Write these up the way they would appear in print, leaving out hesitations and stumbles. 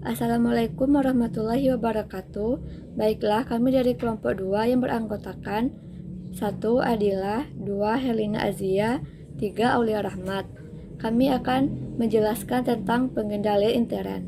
Assalamualaikum warahmatullahi wabarakatuh. Baiklah, kami dari kelompok 2 yang beranggotakan 1. Adila, 2. Helina Azia, 3. Aulia Rahmat. Kami akan menjelaskan tentang pengendalian intern.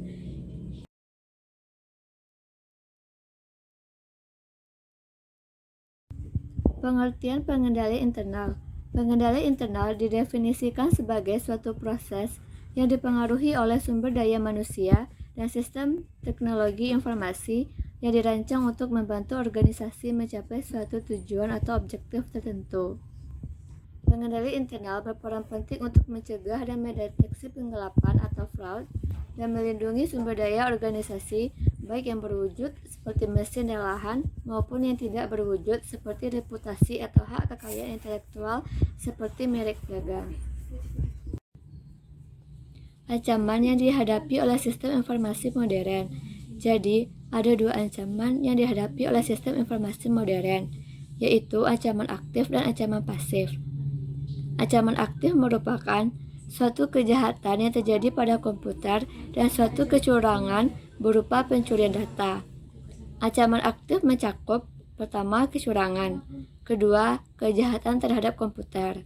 Pengertian pengendalian internal. Pengendalian internal didefinisikan sebagai suatu proses yang dipengaruhi oleh sumber daya manusia dan sistem teknologi informasi yang dirancang untuk membantu organisasi mencapai suatu tujuan atau objektif tertentu. Pengendali internal berperan penting untuk mencegah dan mendeteksi penggelapan atau fraud dan melindungi sumber daya organisasi baik yang berwujud seperti mesin dan lahan maupun yang tidak berwujud seperti reputasi atau hak kekayaan intelektual seperti merek dagang. Ancaman yang dihadapi oleh sistem informasi modern. Jadi, ada dua ancaman yang dihadapi oleh sistem informasi modern, yaitu ancaman aktif dan ancaman pasif. Ancaman aktif merupakan suatu kejahatan yang terjadi pada komputer dan suatu kecurangan berupa pencurian data. Ancaman aktif mencakup pertama, kecurangan, kedua, kejahatan terhadap komputer.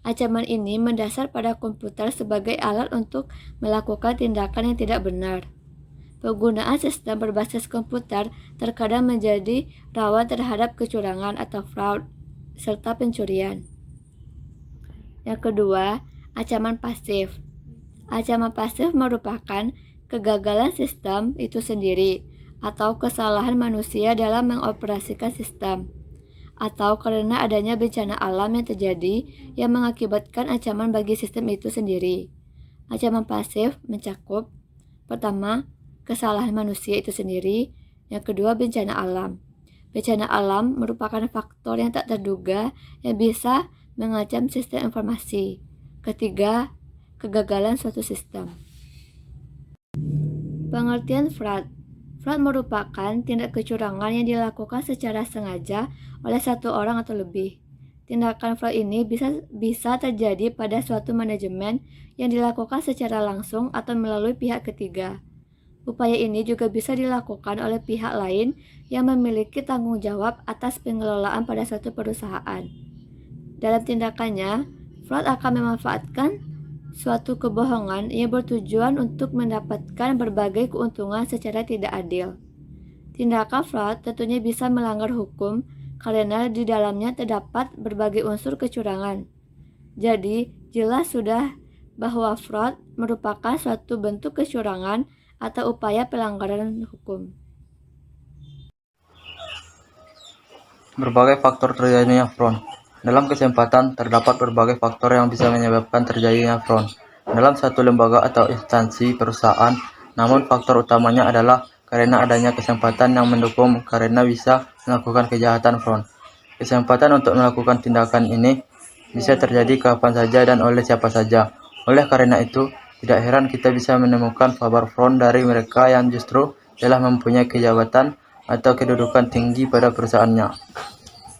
Ancaman ini mendasar pada komputer sebagai alat untuk melakukan tindakan yang tidak benar. Penggunaan sistem berbasis komputer terkadang menjadi rawan terhadap kecurangan atau fraud serta pencurian. Yang kedua, ancaman pasif. Ancaman pasif merupakan kegagalan sistem itu sendiri atau kesalahan manusia dalam mengoperasikan sistem, atau karena adanya bencana alam yang terjadi yang mengakibatkan ancaman bagi sistem itu sendiri. Ancaman pasif mencakup pertama, kesalahan manusia itu sendiri, yang kedua, bencana alam. Bencana alam merupakan faktor yang tak terduga yang bisa mengancam sistem informasi. Ketiga, kegagalan suatu sistem. Pengertian fraud. Fraud merupakan tindak kecurangan yang dilakukan secara sengaja oleh satu orang atau lebih. Tindakan fraud ini bisa terjadi pada suatu manajemen yang dilakukan secara langsung atau melalui pihak ketiga. Upaya ini juga bisa dilakukan oleh pihak lain yang memiliki tanggung jawab atas pengelolaan pada suatu perusahaan. Dalam tindakannya, fraud akan memanfaatkan suatu kebohongan yang bertujuan untuk mendapatkan berbagai keuntungan secara tidak adil. Tindakan fraud tentunya bisa melanggar hukum karena di dalamnya terdapat berbagai unsur kecurangan. Jadi, jelas sudah bahwa fraud merupakan suatu bentuk kecurangan atau upaya pelanggaran hukum. Berbagai faktor terjadinya fraud. Dalam kesempatan, terdapat berbagai faktor yang bisa menyebabkan terjadinya fraud dalam satu lembaga atau instansi perusahaan, namun faktor utamanya adalah karena adanya kesempatan yang mendukung karena bisa melakukan kejahatan fraud. Kesempatan untuk melakukan tindakan ini bisa terjadi kapan saja dan oleh siapa saja. Oleh karena itu, tidak heran kita bisa menemukan kabar fraud dari mereka yang justru telah mempunyai jabatan atau kedudukan tinggi pada perusahaannya.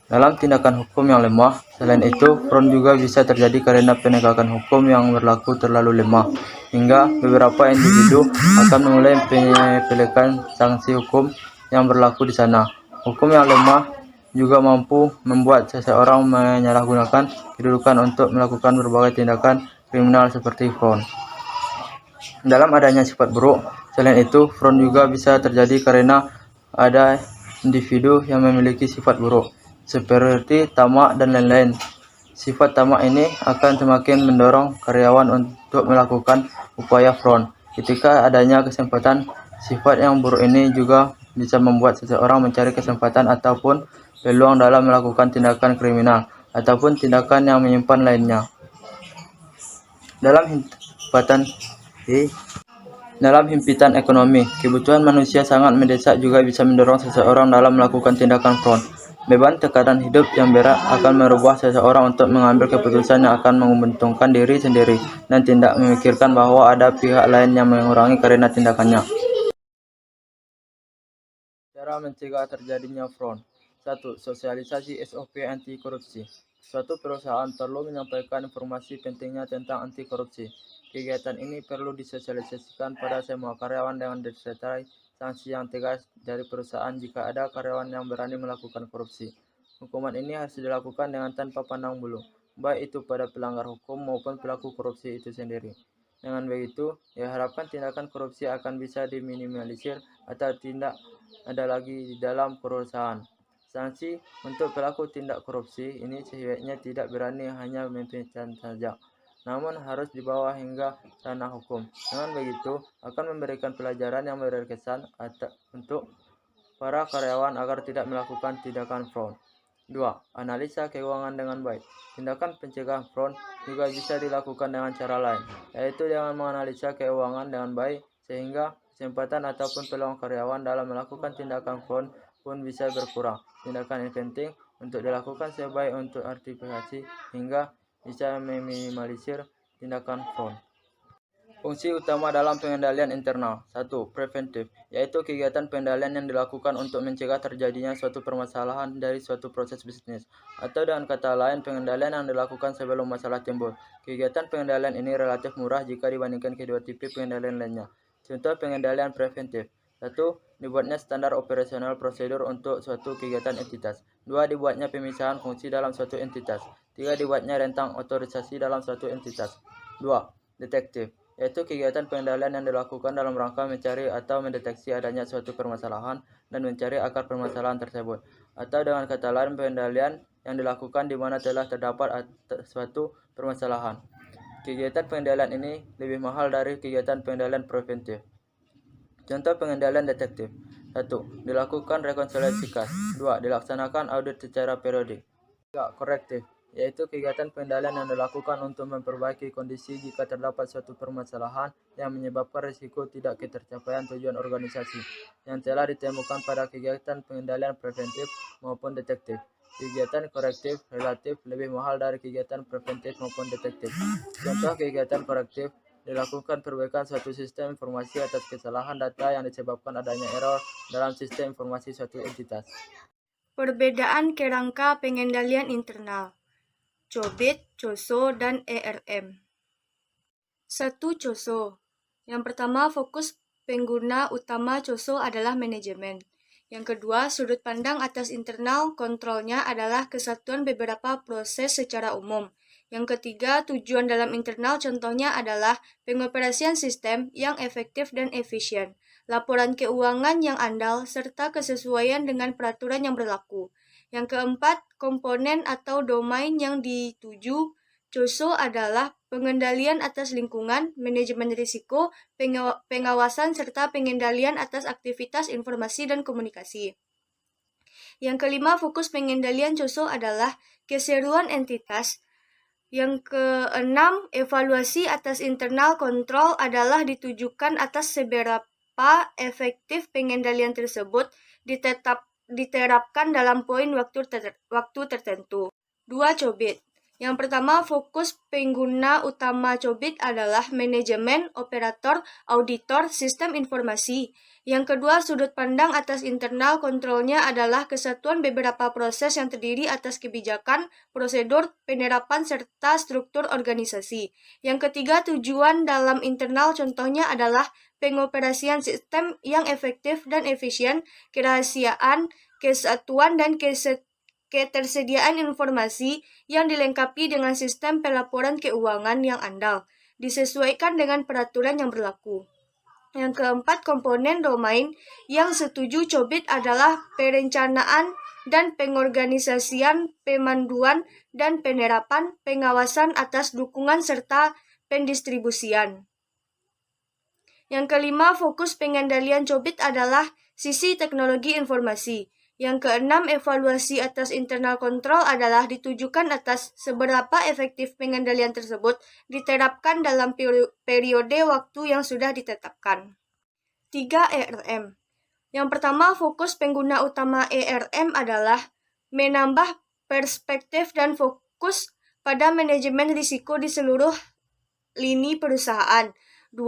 Dalam tindakan hukum yang lemah, selain itu, fraud juga bisa terjadi karena penegakan hukum yang berlaku terlalu lemah, hingga beberapa individu akan memulai menyepelekan sanksi hukum yang berlaku di sana. Hukum yang lemah juga mampu membuat seseorang menyalahgunakan kedudukan untuk melakukan berbagai tindakan kriminal seperti fraud. Dalam adanya sifat buruk, selain itu, fraud juga bisa terjadi karena ada individu yang memiliki sifat buruk, seperti tamak dan lain-lain. Sifat tamak ini akan semakin mendorong karyawan untuk melakukan upaya fraud. Ketika adanya kesempatan, sifat yang buruk ini juga bisa membuat seseorang mencari kesempatan ataupun peluang dalam melakukan tindakan kriminal ataupun tindakan yang menyimpang lainnya. Dalam himpitan ekonomi, kebutuhan manusia sangat mendesak juga bisa mendorong seseorang dalam melakukan tindakan fraud. Beban tekanan hidup yang berat akan merubah seseorang untuk mengambil keputusan yang akan menguntungkan diri sendiri dan tidak memikirkan bahwa ada pihak lain yang mengurangi karena tindakannya. Cara mencegah terjadinya fraud. 1. Sosialisasi SOP anti korupsi. Suatu perusahaan perlu menyampaikan informasi pentingnya tentang anti korupsi. Kegiatan ini perlu disosialisasikan pada semua karyawan dengan disertai sanksi yang tegas dari perusahaan jika ada karyawan yang berani melakukan korupsi. Hukuman ini harus dilakukan dengan tanpa pandang bulu, baik itu pada pelanggar hukum maupun pelaku korupsi itu sendiri. Dengan begitu, diharapkan tindakan korupsi akan bisa diminimalisir atau tidak ada lagi di dalam perusahaan. Sanksi untuk pelaku tindak korupsi ini sebaiknya tidak berani hanya memperingatkan saja, namun harus dibawa hingga ranah hukum. Dengan begitu, akan memberikan pelajaran yang berkesan untuk para karyawan agar tidak melakukan tindakan fraud. 2. Analisa keuangan dengan baik. Tindakan pencegahan fraud juga bisa dilakukan dengan cara lain, yaitu dengan menganalisa keuangan dengan baik sehingga kesempatan ataupun peluang karyawan dalam melakukan tindakan fraud pun bisa berkurang. Tindakan ini penting untuk dilakukan sebaik untuk antisipasi hingga bisa meminimalisir tindakan fraud. Fungsi utama dalam pengendalian internal. 1. Preventif, yaitu kegiatan pengendalian yang dilakukan untuk mencegah terjadinya suatu permasalahan dari suatu proses bisnis. Atau dengan kata lain, pengendalian yang dilakukan sebelum masalah timbul. Kegiatan pengendalian ini relatif murah jika dibandingkan kedua tipe pengendalian lainnya. Contoh pengendalian preventif. 1. Dibuatnya standar operasional prosedur untuk suatu kegiatan entitas. 2. Dibuatnya pemisahan fungsi dalam suatu entitas. 3. Dibuatnya rentang otorisasi dalam suatu entitas. 2. Detektif, yaitu kegiatan pengendalian yang dilakukan dalam rangka mencari atau mendeteksi adanya suatu permasalahan dan mencari akar permasalahan tersebut. Atau dengan kata lain, pengendalian yang dilakukan di mana telah terdapat suatu permasalahan. Kegiatan pengendalian ini lebih mahal dari kegiatan pengendalian preventif. Contoh pengendalian detektif. 1. Dilakukan rekonsiliasi kas. 2. Dilaksanakan audit secara periodik. 3. Korektif, yaitu kegiatan pengendalian yang dilakukan untuk memperbaiki kondisi jika terdapat suatu permasalahan yang menyebabkan risiko tidak ketercapaian tujuan organisasi yang telah ditemukan pada kegiatan pengendalian preventif maupun detektif. Kegiatan korektif relatif lebih mahal dari kegiatan preventif maupun detektif. Contoh kegiatan korektif dilakukan perbaikan suatu sistem informasi atas kesalahan data yang disebabkan adanya error dalam sistem informasi suatu entitas. Perbedaan kerangka pengendalian internal. COBIT, COSO, dan ERM. 1. COSO. Yang pertama, fokus pengguna utama COSO adalah manajemen. Yang kedua, sudut pandang atas internal kontrolnya adalah kesatuan beberapa proses secara umum. Yang ketiga, tujuan dalam internal contohnya adalah pengoperasian sistem yang efektif dan efisien, laporan keuangan yang andal, serta kesesuaian dengan peraturan yang berlaku. Yang keempat, komponen atau domain yang dituju COSO adalah pengendalian atas lingkungan, manajemen risiko, pengawasan, serta pengendalian atas aktivitas informasi dan komunikasi. Yang kelima, fokus pengendalian COSO adalah keseruan entitas. Yang keenam, evaluasi atas internal control adalah ditujukan atas seberapa efektif pengendalian tersebut diterapkan dalam poin waktu tertentu. 2. COBIT. Yang pertama, fokus pengguna utama COBIT adalah manajemen, operator, auditor, sistem informasi. Yang kedua, sudut pandang atas internal kontrolnya adalah kesatuan beberapa proses yang terdiri atas kebijakan, prosedur, penerapan, serta struktur organisasi. Yang ketiga, tujuan dalam internal contohnya adalah pengoperasian sistem yang efektif dan efisien, kerahasiaan, kesatuan, dan ketersediaan informasi yang dilengkapi dengan sistem pelaporan keuangan yang andal, disesuaikan dengan peraturan yang berlaku. Yang keempat, komponen domain yang setuju COBIT adalah perencanaan dan pengorganisasian, pemanduan dan penerapan, pengawasan atas dukungan serta pendistribusian. Yang kelima, fokus pengendalian COBIT adalah sisi teknologi informasi. Yang keenam, evaluasi atas internal control adalah ditujukan atas seberapa efektif pengendalian tersebut diterapkan dalam periode waktu yang sudah ditetapkan. 3. ERM. Yang pertama, fokus pengguna utama ERM adalah menambah perspektif dan fokus pada manajemen risiko di seluruh lini perusahaan. 2.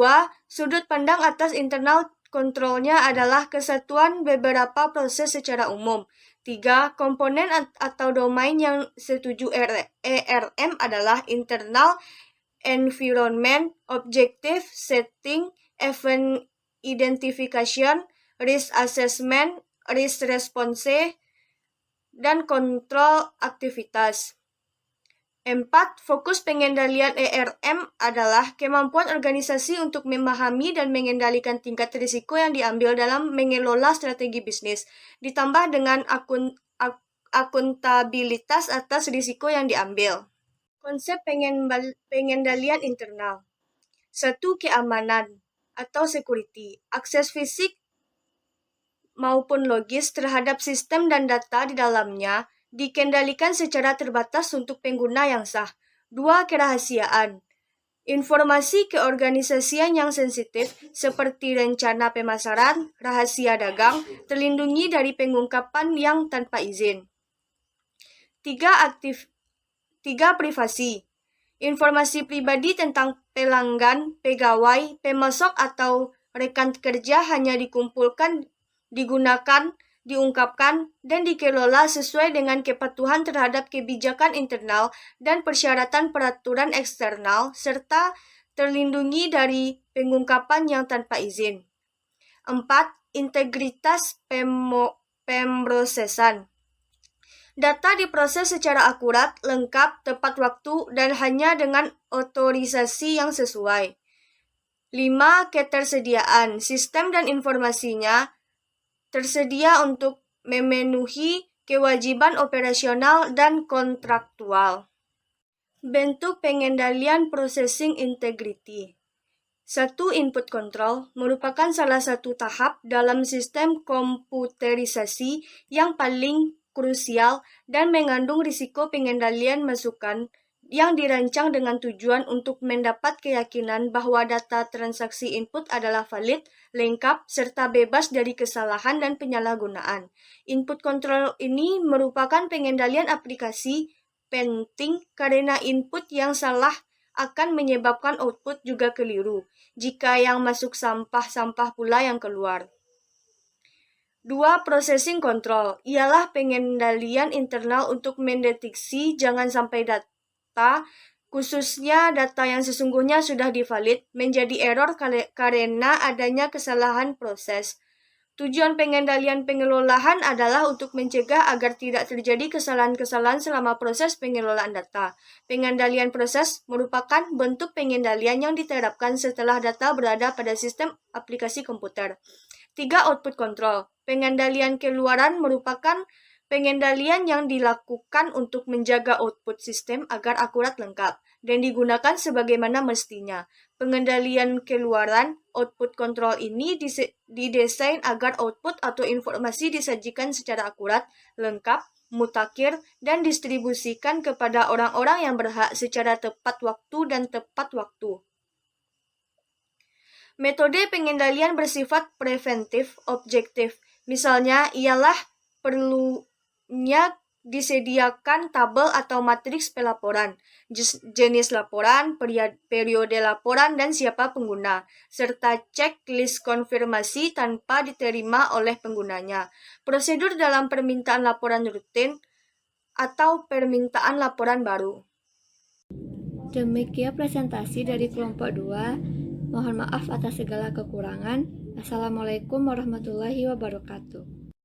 Sudut pandang atas internal kontrolnya adalah kesatuan beberapa proses secara umum. 3. Komponen atau domain yang setuju ERM adalah internal, environment, objective setting, event identification, risk assessment, risk response, dan kontrol aktivitas. 4. Fokus pengendalian ERM adalah kemampuan organisasi untuk memahami dan mengendalikan tingkat risiko yang diambil dalam mengelola strategi bisnis, ditambah dengan akuntabilitas atas risiko yang diambil. Konsep pengendalian internal. 1. Keamanan atau security. Akses fisik maupun logis terhadap sistem dan data di dalamnya dikendalikan secara terbatas untuk pengguna yang sah. 2. Kerahasiaan. Informasi keorganisasian yang sensitif seperti rencana pemasaran, rahasia dagang, terlindungi dari pengungkapan yang tanpa izin. 3. Privasi. Informasi pribadi tentang pelanggan, pegawai, pemasok atau rekan kerja hanya dikumpulkan, digunakan, diungkapkan, dan dikelola sesuai dengan kepatuhan terhadap kebijakan internal dan persyaratan peraturan eksternal, serta terlindungi dari pengungkapan yang tanpa izin. 4. Integritas pemrosesan. Data diproses secara akurat, lengkap, tepat waktu, dan hanya dengan otorisasi yang sesuai. 5. Ketersediaan. Sistem dan informasinya tersedia untuk memenuhi kewajiban operasional dan kontraktual. Bentuk pengendalian processing integrity. 1. Input control merupakan salah satu tahap dalam sistem komputerisasi yang paling krusial dan mengandung risiko pengendalian masukan yang dirancang dengan tujuan untuk mendapat keyakinan bahwa data transaksi input adalah valid, lengkap, serta bebas dari kesalahan dan penyalahgunaan. Input control ini merupakan pengendalian aplikasi penting karena input yang salah akan menyebabkan output juga keliru, jika yang masuk sampah pula yang keluar. 2. Processing control ialah pengendalian internal untuk mendeteksi jangan sampai data, khususnya data yang sesungguhnya sudah divalid, menjadi error karena adanya kesalahan proses. Tujuan pengendalian pengelolaan adalah untuk mencegah agar tidak terjadi kesalahan-kesalahan selama proses pengelolaan data. Pengendalian proses merupakan bentuk pengendalian yang diterapkan setelah data berada pada sistem aplikasi komputer. 3. Output control. Pengendalian keluaran merupakan pengendalian yang dilakukan untuk menjaga output sistem agar akurat, lengkap, dan digunakan sebagaimana mestinya. Pengendalian keluaran output control ini didesain agar output atau informasi disajikan secara akurat, lengkap, mutakhir, dan distribusikan kepada orang-orang yang berhak secara tepat waktu dan tepat waktu. Metode pengendalian bersifat preventif objektif. Misalnya ialah perlunya disediakan tabel atau matriks pelaporan, jenis laporan, periode laporan, dan siapa pengguna, serta checklist konfirmasi tanpa diterima oleh penggunanya. Prosedur dalam permintaan laporan rutin atau permintaan laporan baru. Demikian presentasi dari kelompok 2. Mohon maaf atas segala kekurangan. Assalamualaikum warahmatullahi wabarakatuh.